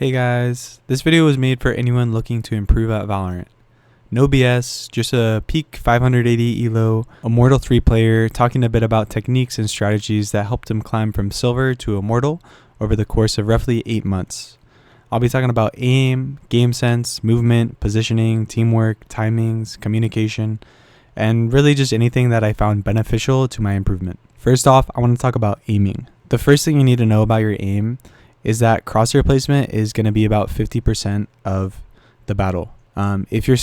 Hey guys, this video was made for anyone looking to improve at Valorant. No BS, just a peak 580 elo, Immortal 3 player talking a bit about techniques and strategies that helped him climb from Silver to Immortal over the course of roughly 8 months. I'll be talking about aim, game sense, movement, positioning, teamwork, timings, communication, and really just anything that I found beneficial to my improvement. First off, I want to talk about aiming. The first thing you need to know about your aim is that crosshair placement is going to be about 50% of the battle. If your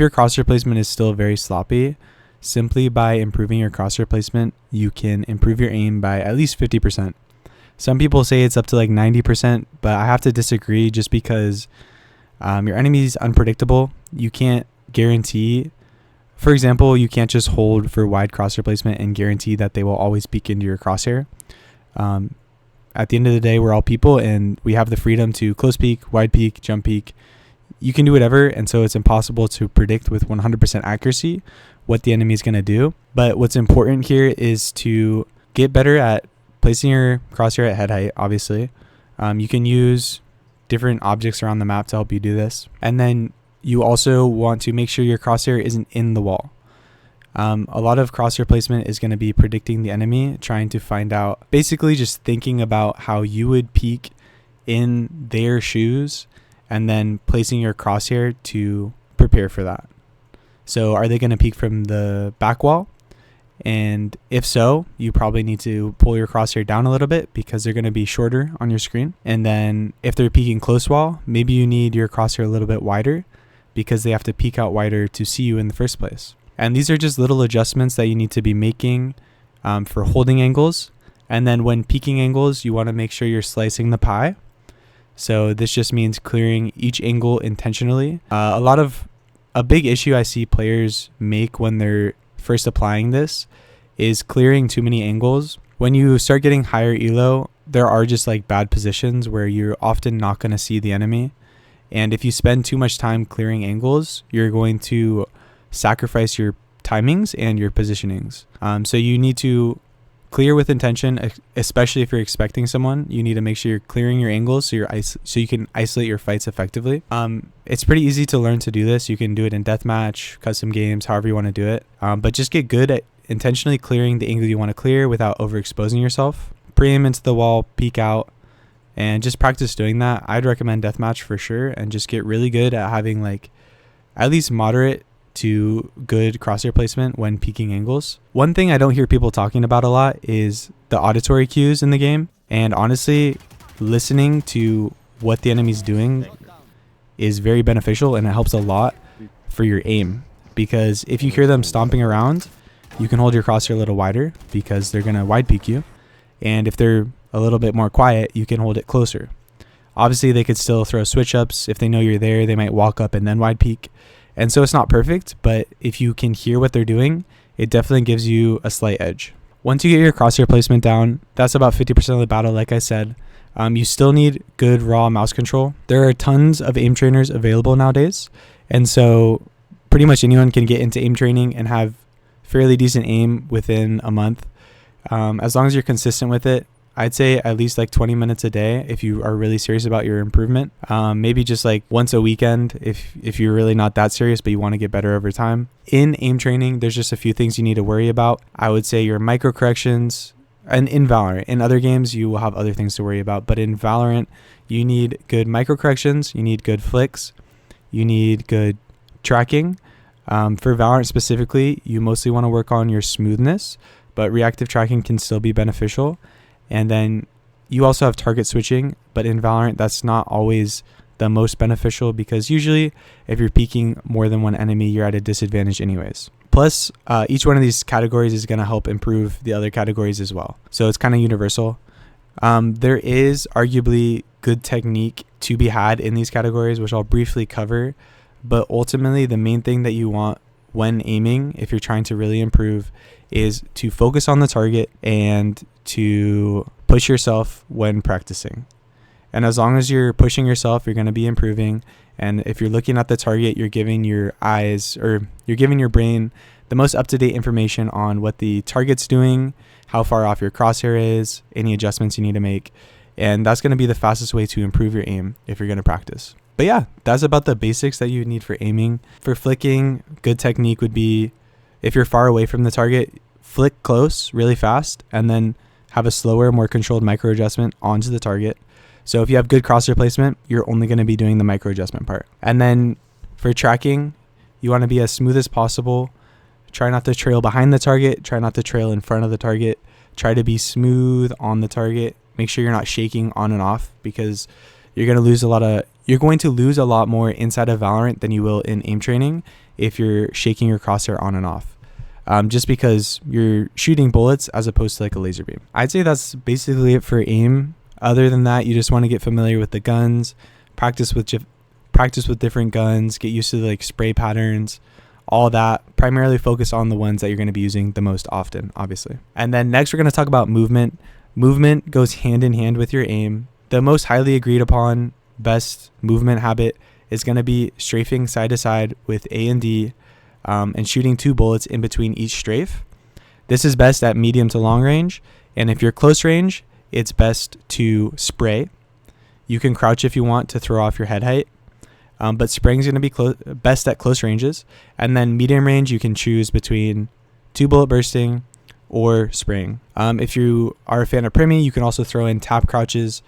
crosshair placement is still very sloppy, simply by improving your crosshair placement, you can improve your aim by at least 50%. Some people say it's up to like 90%, but I have to disagree just because your enemy is unpredictable. You can't guarantee, for example, you can't just hold for wide crosshair placement and guarantee that they will always peek into your crosshair. At the end of the day, we're all people and we have the freedom to close peek, wide peek, jump peek. You can do whatever, and so it's impossible to predict with 100% accuracy what the enemy is going to do. But what's important here is to get better at placing your crosshair at head height, obviously. You can use different objects around the map to help you do this. And then you also want to make sure your crosshair isn't in the wall. A lot of crosshair placement is going to be predicting the enemy, trying to find out, basically just thinking about how you would peek in their shoes and then placing your crosshair to prepare for that. So are they going to peek from the back wall? And if so, you probably need to pull your crosshair down a little bit because they're going to be shorter on your screen. And then if they're peeking close wall, maybe you need your crosshair a little bit wider because they have to peek out wider to see you in the first place. And these are just little adjustments that you need to be making for holding angles. And then when peeking angles, you want to make sure you're slicing the pie. So this just means clearing each angle intentionally. A big issue I see players make when they're first applying this is clearing too many angles. When you start getting higher elo, there are just like bad positions where you're often not going to see the enemy. And if you spend too much time clearing angles, you're going to sacrifice your timings and your positionings. So you need to clear with intention, especially if you're expecting someone. You need to make sure you're clearing your angles so you can isolate your fights effectively. It's pretty easy to learn to do this. You can do it in deathmatch, custom games, however you want to do it. But just get good at intentionally clearing the angle you want to clear without overexposing yourself. Pre-aim into the wall, peek out, and just practice doing that. I'd recommend deathmatch for sure, and just get really good at having like at least moderate to good crosshair placement when peeking angles. One thing I don't hear people talking about a lot is the auditory cues in the game. And honestly, listening to what the enemy's doing is very beneficial, and it helps a lot for your aim. Because if you hear them stomping around, you can hold your crosshair a little wider because they're going to wide peek you. And if they're a little bit more quiet, you can hold it closer. Obviously, they could still throw switch ups. If they know you're there, they might walk up and then wide peek. And so it's not perfect, but if you can hear what they're doing, it definitely gives you a slight edge. Once you get your crosshair placement down, that's about 50% of the battle, like I said. You still need good raw mouse control. There are tons of aim trainers available nowadays, and so pretty much anyone can get into aim training and have fairly decent aim within a month. As long as you're consistent with it, I'd say at least like 20 minutes a day if you are really serious about your improvement. Maybe just like once a weekend if you're really not that serious but you want to get better over time. In aim training, there's just a few things you need to worry about. I would say your micro corrections, and in Valorant. In other games, you will have other things to worry about. But in Valorant, you need good micro corrections, you need good flicks, you need good tracking. For Valorant specifically, you mostly want to work on your smoothness, but reactive tracking can still be beneficial. And then you also have target switching, but in Valorant, that's not always the most beneficial because usually if you're peeking more than one enemy, you're at a disadvantage anyways. Plus, each one of these categories is going to help improve the other categories as well. So it's kind of universal. There is arguably good technique to be had in these categories, which I'll briefly cover. But ultimately, the main thing that you want when aiming, if you're trying to really improve, is to focus on the target and to push yourself when practicing. And as long as you're pushing yourself, you're going to be improving. And if you're looking at the target, you're giving your eyes, or you're giving your brain, the most up-to-date information on what the target's doing, how far off your crosshair is, any adjustments you need to make. And that's going to be the fastest way to improve your aim if you're going to practice. But yeah, that's about the basics that you need for aiming. For flicking, good technique would be, if you're far away from the target, flick close really fast and then have a slower, more controlled micro adjustment onto the target. So if you have good crosshair placement, you're only going to be doing the micro adjustment part. And then for tracking, you want to be as smooth as possible. Try not to trail behind the target. Try not to trail in front of the target. Try to be smooth on the target. Make sure you're not shaking on and off, because you're going to lose a lot more inside of Valorant than you will in aim training if you're shaking your crosshair on and off. Just because you're shooting bullets as opposed to like a laser beam. I'd say that's basically it for aim. Other than that, you just want to get familiar with the guns, practice with different guns, get used to the like spray patterns, all that. Primarily focus on the ones that you're going to be using the most often, obviously. And then next we're going to talk about movement. Movement goes hand in hand with your aim. The most highly agreed upon best movement habit is going to be strafing side to side with A and D, and shooting 2 bullets in between each strafe. This is best at medium to long range, and if you're close range, it's best to spray. You can crouch if you want to throw off your head height, but spraying is going to be best at close ranges. And then medium range, you can choose between 2 bullet bursting or spraying. If you are a fan of Primi, you can also throw in tap crouches.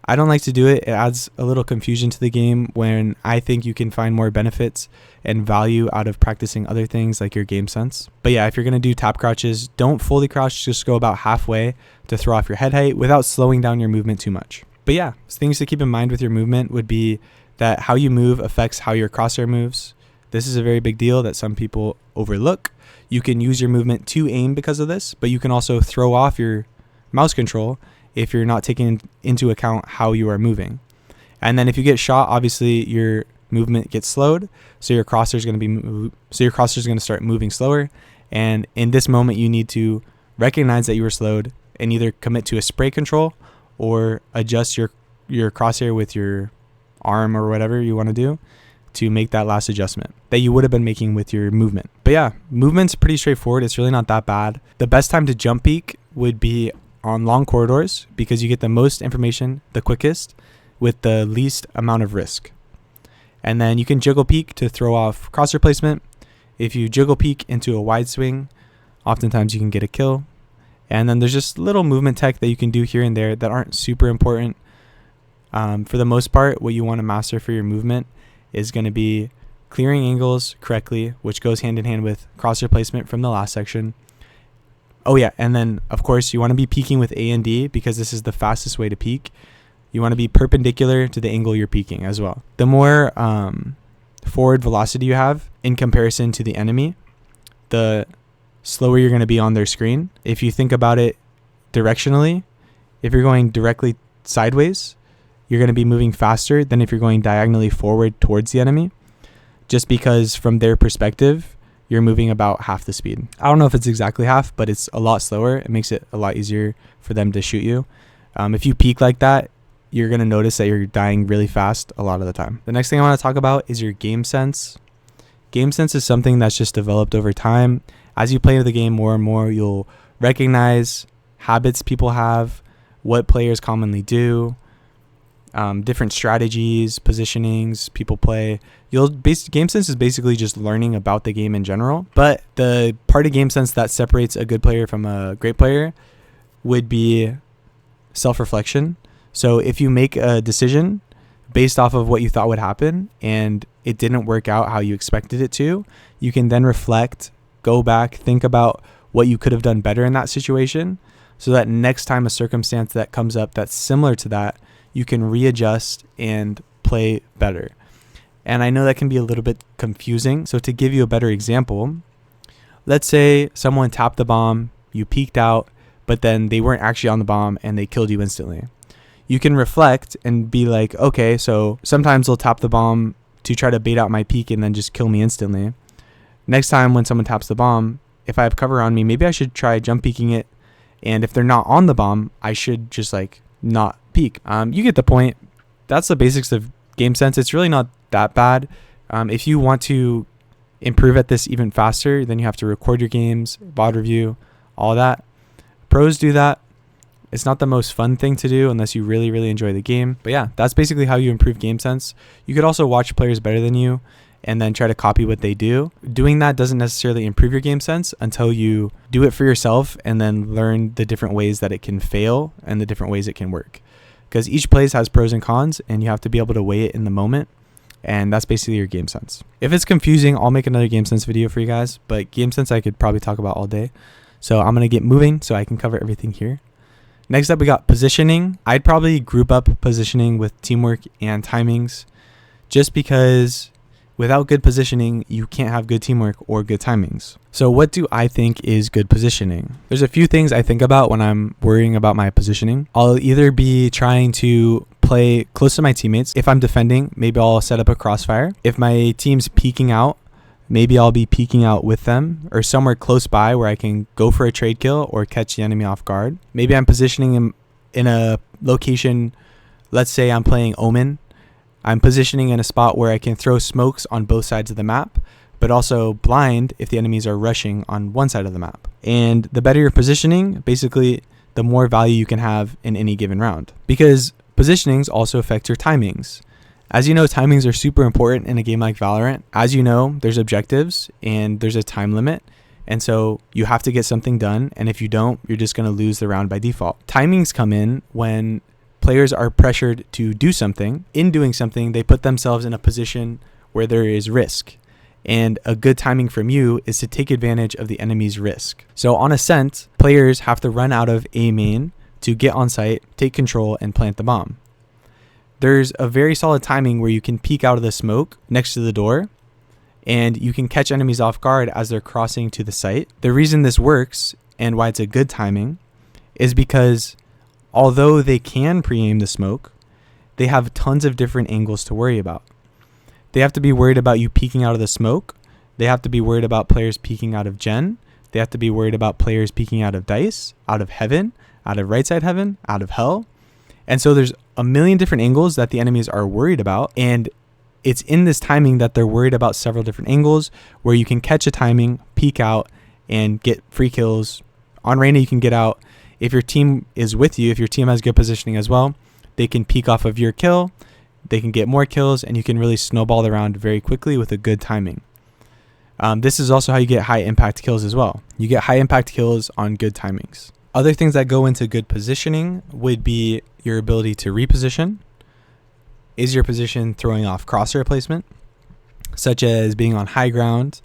I don't like to do it. It adds a little confusion to the game when I think you can find more benefits and value out of practicing other things like your game sense. But yeah, if you're going to do tap crouches, don't fully crouch, just go about halfway to throw off your head height without slowing down your movement too much. But yeah, things to keep in mind with your movement would be that how you move affects how your crosshair moves. This is a very big deal that some people overlook. You can use your movement to aim because of this, but you can also throw off your mouse control if you're not taking into account how you are moving. And then if you get shot, obviously your movement gets slowed, so your crosshair is going to start moving slower. And in this moment, you need to recognize that you were slowed and either commit to a spray control or adjust your crosshair with your arm or whatever you want to do to make that last adjustment that you would have been making with your movement. But yeah, movement's pretty straightforward. It's really not that bad. The best time to jump peek would be on long corridors, because you get the most information the quickest with the least amount of risk. And then you can jiggle peek to throw off crosshair placement. If you jiggle peek into a wide swing, oftentimes you can get a kill. And then there's just little movement tech that you can do here and there that aren't super important. For the most part, what you want to master for your movement is going to be clearing angles correctly, which goes hand in hand with crosshair placement from the last section. Oh yeah, and then of course you want to be peeking with A and D, because this is the fastest way to peek. You want to be perpendicular to the angle you're peeking as well. The more forward velocity you have in comparison to the enemy, the slower you're going to be on their screen. If you think about it directionally, if you're going directly sideways, you're going to be moving faster than if you're going diagonally forward towards the enemy, just because from their perspective, you're moving about half the speed. I don't know if it's exactly half, but it's a lot slower. It makes it a lot easier for them to shoot you. If you peek like that, you're going to notice that you're dying really fast a lot of the time. The next thing I want to talk about is your game sense. Game sense is something that's just developed over time. As you play the game more and more, you'll recognize habits people have, what players commonly do, different strategies, positionings people play. Game sense is basically just learning about the game in general. But the part of game sense that separates a good player from a great player would be self-reflection. So if you make a decision based off of what you thought would happen and it didn't work out how you expected it to, you can then reflect, go back, think about what you could have done better in that situation, so that next time a circumstance that comes up that's similar to that, you can readjust and play better. And I know that can be a little bit confusing. So to give you a better example, let's say someone tapped the bomb, you peeked out, but then they weren't actually on the bomb and they killed you instantly. You can reflect and be like, okay, so sometimes they'll tap the bomb to try to bait out my peek and then just kill me instantly. Next time when someone taps the bomb, if I have cover on me, maybe I should try jump peeking it. And if they're not on the bomb, I should just like not peek. You get the point. That's the basics of game sense. It's really not that bad. If you want to improve at this even faster, then you have to record your games, VOD review, all that. Pros do that. It's not the most fun thing to do unless you really, really enjoy the game. But yeah, that's basically how you improve game sense. You could also watch players better than you and then try to copy what they do. Doing that doesn't necessarily improve your game sense until you do it for yourself and then learn the different ways that it can fail and the different ways it can work. Because each place has pros and cons, and you have to be able to weigh it in the moment. And that's basically your game sense. If it's confusing, I'll make another game sense video for you guys. But game sense I could probably talk about all day. So I'm going to get moving so I can cover everything here. Next up, we got positioning. I'd probably group up positioning with teamwork and timings, just because without good positioning, you can't have good teamwork or good timings. So what do I think is good positioning? There's a few things I think about when I'm worrying about my positioning. I'll either be trying to play close to my teammates. If I'm defending, maybe I'll set up a crossfire. If my team's peeking out, maybe I'll be peeking out with them or somewhere close by where I can go for a trade kill or catch the enemy off guard. Maybe I'm positioning him in a location. Let's say I'm playing Omen. I'm positioning in a spot where I can throw smokes on both sides of the map, but also blind if the enemies are rushing on one side of the map. And the better your positioning, basically, the more value you can have in any given round. Because positionings also affect your timings. As you know, timings are super important in a game like Valorant. As you know, there's objectives and there's a time limit. And so you have to get something done. And if you don't, you're just going to lose the round by default. Timings come in when players are pressured to do something. In doing something, they put themselves in a position where there is risk. And a good timing from you is to take advantage of the enemy's risk. So on Ascent, players have to run out of A main to get on site, take control, and plant the bomb. There's a very solid timing where you can peek out of the smoke next to the door, and you can catch enemies off guard as they're crossing to the site. The reason this works and why it's a good timing is because although they can pre-aim the smoke, they have tons of different angles to worry about. They have to be worried about you peeking out of the smoke. They have to be worried about players peeking out of gen. They have to be worried about players peeking out of dice, out of heaven, out of right side heaven, out of hell. And so there's a million different angles that the enemies are worried about. And it's in this timing that they're worried about several different angles where you can catch a timing, peek out, and get free kills. On Reyna, you can get out. If your team is with you, if your team has good positioning as well, they can peek off of your kill. They can get more kills, and you can really snowball the round very quickly with a good timing. This is also how you get high impact kills as well. You get high impact kills on good timings. Other things that go into good positioning would be your ability to reposition. Is your position throwing off crosshair placement, such as being on high ground,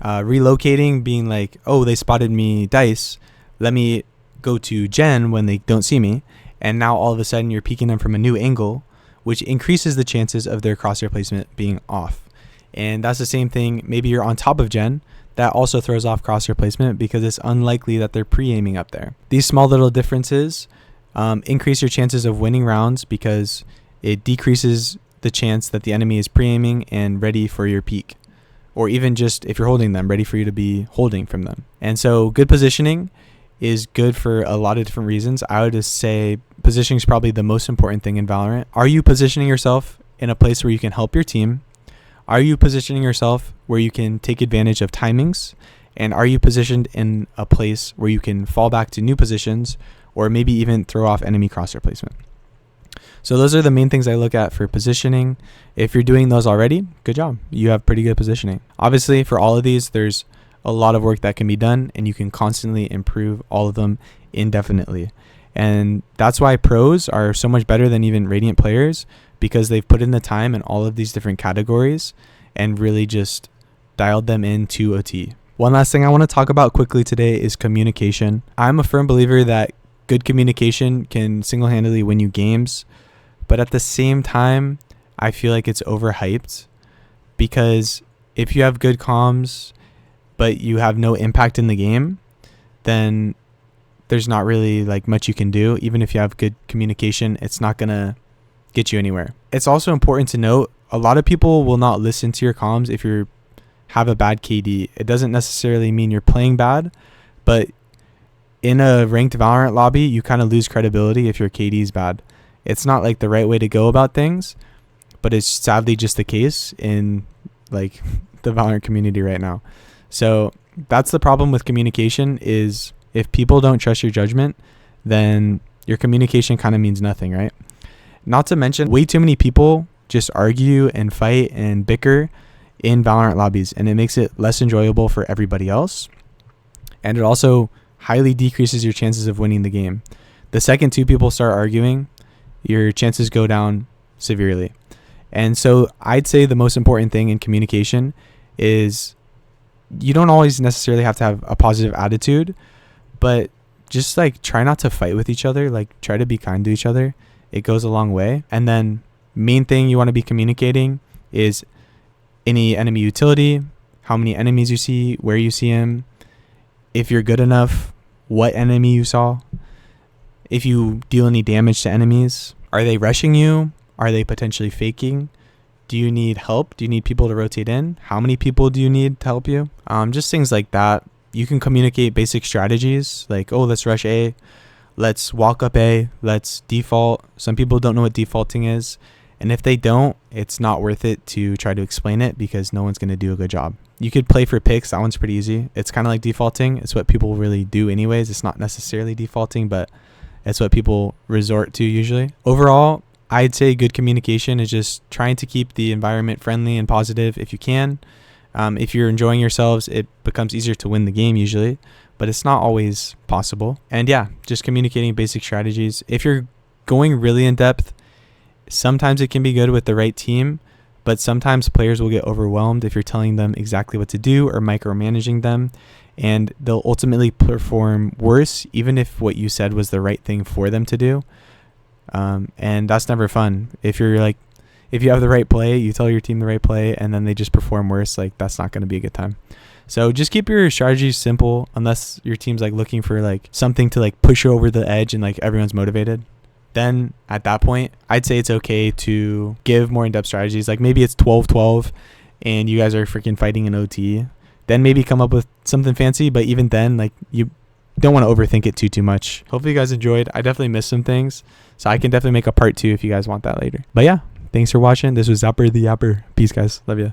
relocating, being like, oh, they spotted me dice, let me go to gen when they don't see me, and now all of a sudden you're peeking them from a new angle, which increases the chances of their crosshair placement being off. And that's the same thing, maybe you're on top of gen, that also throws off crosshair placement because it's unlikely that they're pre-aiming up there. These small little differences increase your chances of winning rounds because it decreases the chance that the enemy is pre-aiming and ready for your peek. Or even just if you're holding them, ready for you to be holding from them. And so good positioning is good for a lot of different reasons. I would just say positioning is probably the most important thing in Valorant. Are you positioning yourself in a place where you can help your team? Are you positioning yourself where you can take advantage of timings? And are you positioned in a place where you can fall back to new positions or maybe even throw off enemy crosshair placement? So those are the main things I look at for positioning. If you're doing those already, good job. You have pretty good positioning. Obviously, for all of these, there's a lot of work that can be done, and you can constantly improve all of them indefinitely. And that's why pros are so much better than even Radiant players, because they've put in the time in all of these different categories and really just dialed them into a T. One last thing I want to talk about quickly today is communication. I'm a firm believer that good communication can single-handedly win you games, but at the same time, I feel like it's overhyped, because if you have good comms, but you have no impact in the game, then there's not really like much you can do. Even if you have good communication, it's not going to get you anywhere. It's also important to note, a lot of people will not listen to your comms if you have a bad KD. It doesn't necessarily mean you're playing bad, but in a ranked Valorant lobby, you kind of lose credibility if your KD is bad. It's not like the right way to go about things, but it's sadly just the case in like the Valorant community right now. So that's the problem with communication, is if people don't trust your judgment, then your communication kind of means nothing, right? Not to mention, way too many people just argue and fight and bicker in Valorant lobbies, and it makes it less enjoyable for everybody else. And it also highly decreases your chances of winning the game. The second two people start arguing, your chances go down severely. And so I'd say the most important thing in communication is you don't always necessarily have to have a positive attitude, but just like try not to fight with each other. Like try to be kind to each other. It goes a long way. And then main thing you want to be communicating is any enemy utility, how many enemies you see, where you see them, if you're good enough, what enemy you saw, if you deal any damage to enemies, are they rushing you? Are they potentially faking? Do you need help? Do you need people to rotate in? How many people do you need to help you? Just things like that. You can communicate basic strategies like, oh, let's rush A. Let's walk up A. Let's default. Some people don't know what defaulting is. And if they don't, it's not worth it to try to explain it because no one's going to do a good job. You could play for picks. That one's pretty easy. It's kind of like defaulting. It's what people really do anyways. It's not necessarily defaulting, but it's what people resort to usually. Overall, I'd say good communication is just trying to keep the environment friendly and positive if you can. If you're enjoying yourselves, it becomes easier to win the game usually, but it's not always possible. And yeah, just communicating basic strategies. If you're going really in depth, sometimes it can be good with the right team, but sometimes players will get overwhelmed if you're telling them exactly what to do or micromanaging them, and they'll ultimately perform worse even if what you said was the right thing for them to do. And that's never fun. If you have the right play, you tell your team the right play, and then they just perform worse, like that's not going to be a good time. So just keep your strategies simple, unless your team's like looking for like something to like push you over the edge and like everyone's motivated. Then at that point, I'd say it's okay to give more in-depth strategies. Like maybe it's 12-12 and you guys are freaking fighting in OT. Then maybe come up with something fancy, but even then, like you don't want to overthink it too much. Hopefully you guys enjoyed. I definitely missed some things, so I can definitely make a part 2 if you guys want that later. But yeah, thanks for watching. This was Zapper the Yapper. Peace, guys. Love ya.